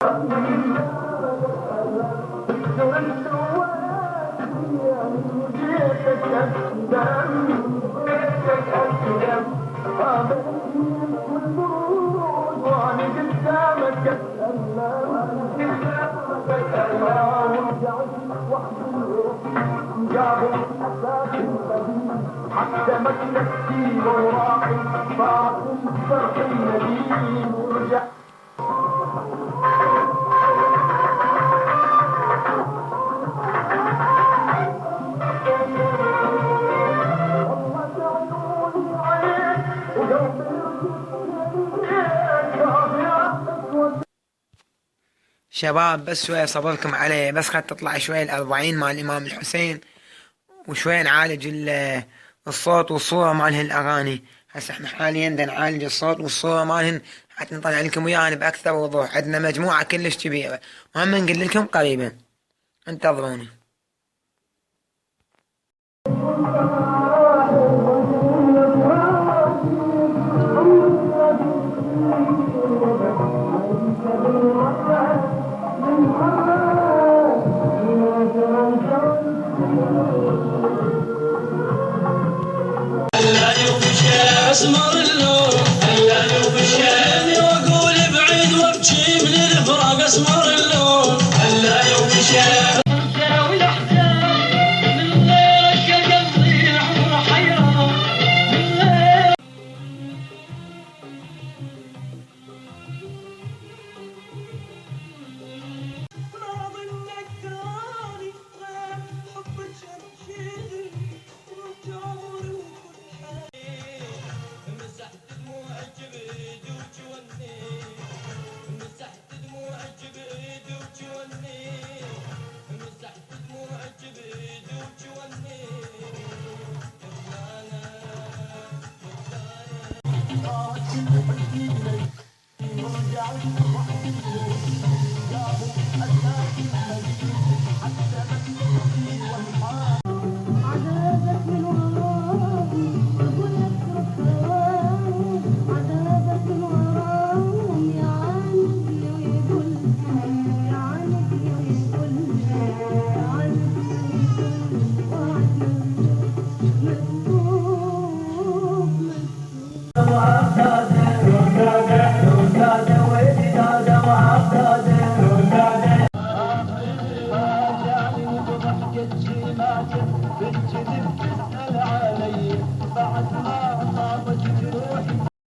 حتى مكتبتي وراقي صارت الفرح النديم ورجع شباب بس شوية صبركم عليه، بس خد تطلع شوية ال40 مال الإمام الحسين، وشوية نعالج الصوت والصورة مال هالأغاني. هسه احنا حاليا نعالج الصوت والصورة مالهن حتى نطلع لكم وياهن بأكثر وضوح. عندنا مجموعة كلش كبيرة وهم نقول لكم قريبا، انتظروني. اسمر اللون هلا يوم شافي واقول بعيد وابكي من الفراق. اسمر اللون هلا يوم شافي والاحزان من غيرك قلبي العمر حيران. مرض النكراني حبك شنشيدي وجوري وكل حاجه. مسحت دموع جبيد وجوني مسحت دموع جبيد وجوني مسحت دموع جبيد وجوني. كفانا